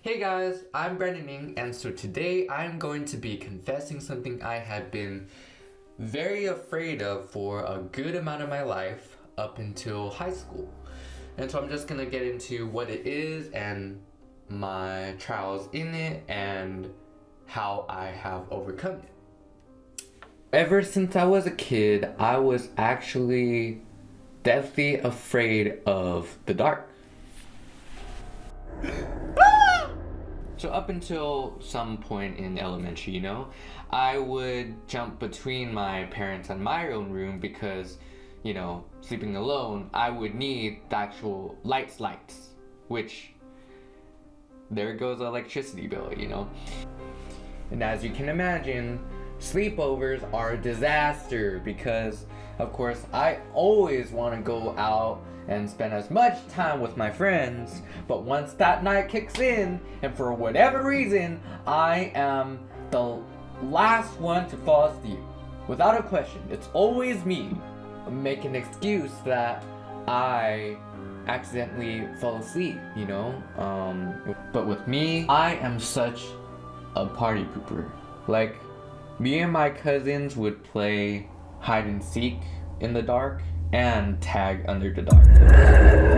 Hey guys, I'm Brandon, and so today I'm going to be confessing something I have been very afraid of for a good amount of my life up until high school. And so I'm just gonna get into what it is and my trials in it and how I have overcome it. Ever since I was a kid, I was actually deathly afraid of the dark. So up until some point in elementary, I would jump between my parents and my own room because, sleeping alone, I would need the actual lights, which there goes the electricity bill, And as you can imagine, sleepovers are a disaster because, of course, I always want to go out and spend as much time with my friends, but once that night kicks in, and for whatever reason, I am the last one to fall asleep. Without a question, it's always me. Make an excuse that I accidentally fell asleep, But with me, I am such a party pooper. Like, me and my cousins would play hide and seek in the dark and tag under the dark.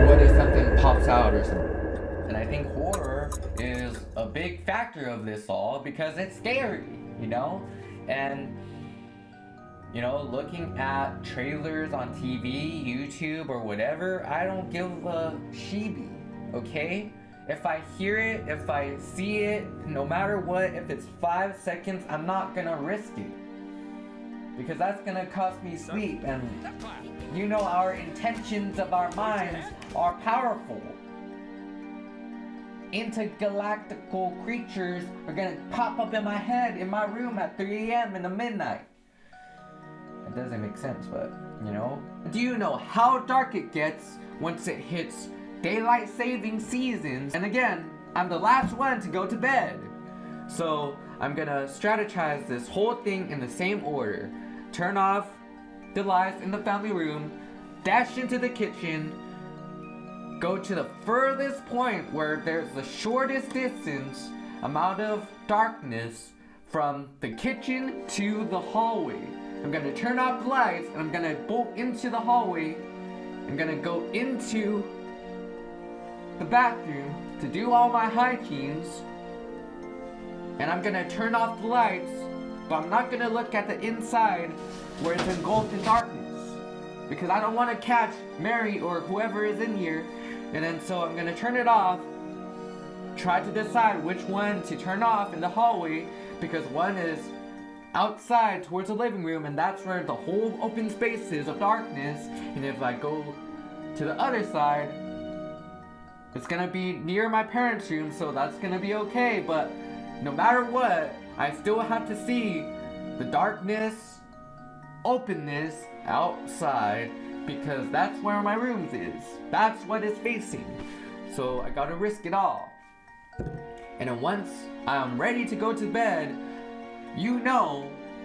What if something pops out or something? And I think horror is a big factor of this all because it's scary, And, looking at trailers on TV, YouTube, or whatever, I don't give a sheebie, okay? If I hear it, if I see it, no matter what, if it's 5 seconds, I'm not gonna risk it. Because that's gonna cost me sleep, and our intentions of our minds are powerful. Intergalactical creatures are gonna pop up in my head in my room at 3 a.m. in the midnight. It doesn't make sense, but Do you know how dark it gets once it hits daylight saving seasons? And again, I'm the last one to go to bed. So I'm gonna strategize this whole thing in the same order. Turn off the lights in the family room, dash into the kitchen, go to the furthest point where there's the shortest distance amount of darkness from the kitchen to the hallway. I'm gonna turn off the lights and I'm gonna bolt into the hallway. I'm gonna go into the bathroom to do all my hygienes, and I'm gonna turn off the lights, but I'm not gonna look at the inside where it's engulfed in darkness because I don't want to catch Mary or whoever is in here. And then so I'm gonna turn it off, try to decide which one to turn off in the hallway because one is outside towards the living room and that's where the whole open space is of darkness, and if I go to the other side, it's gonna be near my parents' room, so that's gonna be okay. But no matter what, I still have to see the darkness, openness outside because that's where my room is. That's what it's facing. So I gotta risk it all. And then once I'm ready to go to bed,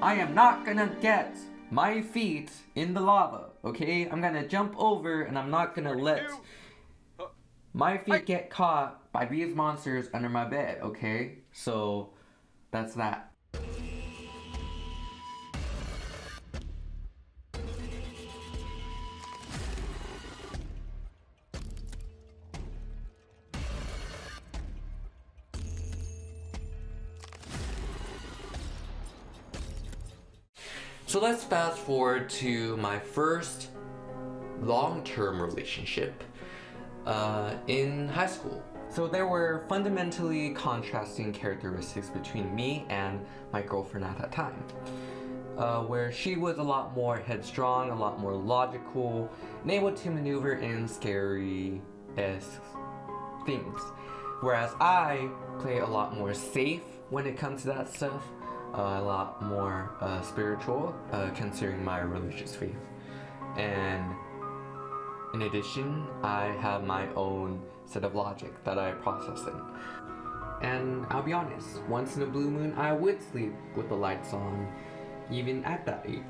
I am not gonna get my feet in the lava, okay? I'm gonna jump over and I'm not gonna let my feet get caught by these monsters under my bed, okay? So that's that. So let's fast forward to my first long-term relationship in high school. So there were fundamentally contrasting characteristics between me and my girlfriend at that time, where she was a lot more headstrong, a lot more logical, and able to maneuver in scary-esque things, whereas I play a lot more safe when it comes to that stuff, a lot more spiritual, considering my religious faith. And in addition, I have my own set of logic that I process in. And I'll be honest, once in a blue moon, I would sleep with the lights on, even at that age.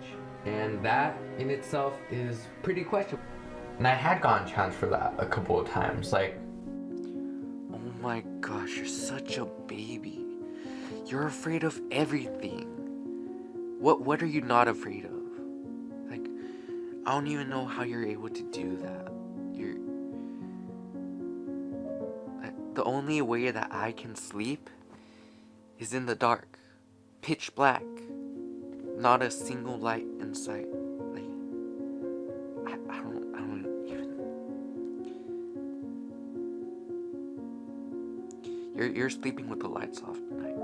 And that in itself is pretty questionable. And I had gotten challenged for that a couple of times, like, oh my gosh, you're such a baby. You're afraid of everything. What are you not afraid of? Like, I don't even know how you're able to do that. The only way that I can sleep is in the dark. Pitch black. Not a single light in sight. Like, I don't even... You're sleeping with the lights off tonight.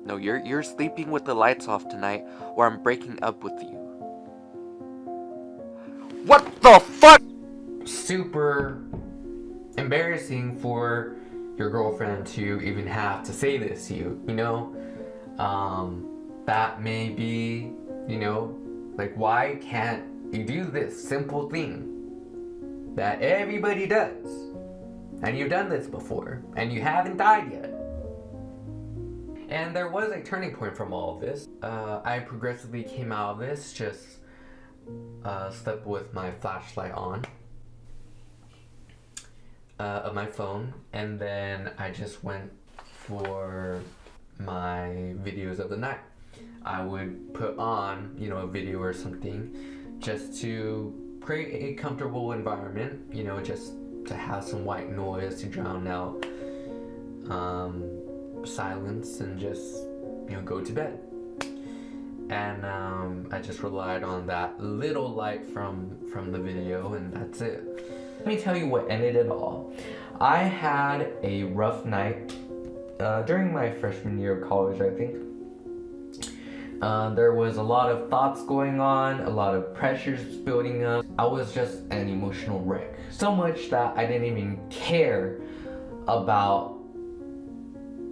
No, you're sleeping with the lights off tonight, or I'm breaking up with you. What the fuck? Super embarrassing for your girlfriend to even have to say this to you, you know? That may be, you know, like, why can't you do this simple thing that everybody does? And you've done this before, and you haven't died yet. And there was a turning point from all of this. I progressively came out of this, just slept with my flashlight on of my phone, and then I just went for my videos of the night. I would put on, you know, a video or something just to create a comfortable environment, you know, just to have some white noise to drown out silence, and just, you know, go to bed. And I just relied on that little light from the video, and that's it. Let me tell you what ended it all. I had a rough night during my freshman year of college, I think. There was a lot of thoughts going on, a lot of pressures building up. I was just an emotional wreck. So much that I didn't even care about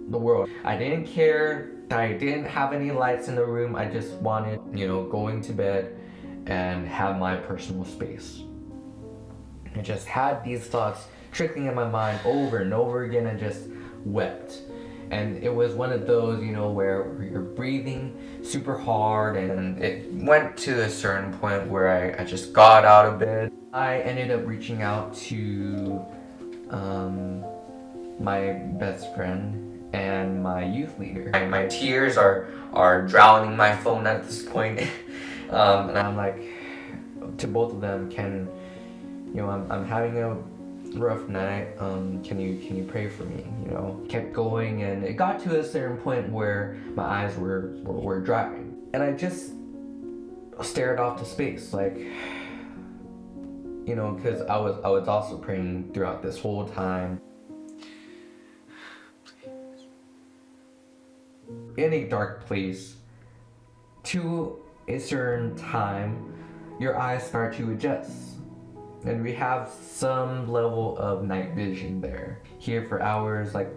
the world. I didn't care that I didn't have any lights in the room. I just wanted, you know, going to bed and have my personal space. I just had these thoughts trickling in my mind over and over again, and just wept. And it was one of those, you know, where you're breathing super hard, and it went to a certain point where I just got out of bed. I ended up reaching out to my best friend and my youth leader. My tears are drowning my phone at this point. And I'm like, to both of them, you know, I'm having a rough night, can you pray for me, you know? Kept going, and it got to a certain point where my eyes were dry, and I just stared off to space, like, you know, because I was also praying throughout this whole time. In a dark place, to a certain time, your eyes start to adjust. And we have some level of night vision there. Here for hours, like,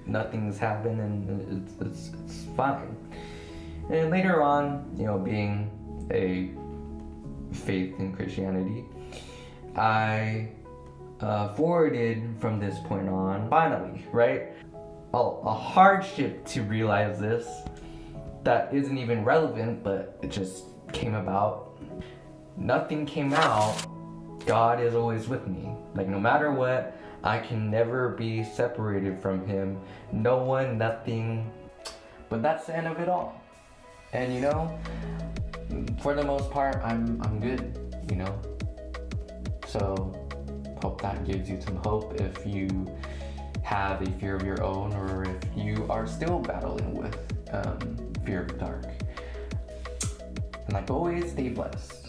nothing's happened, and it's fine. And later on, you know, being a faith in Christianity, I forwarded from this point on, finally, right? A hardship to realize this that isn't even relevant, but it just came about. Nothing came out. God is always with me. Like, no matter what, I can never be separated from Him. No one, nothing. But that's the end of it all. And, you know, for the most part, I'm good, you know. So, hope that gives you some hope if you have a fear of your own, or if you are still battling with fear of the dark. And like always, stay blessed.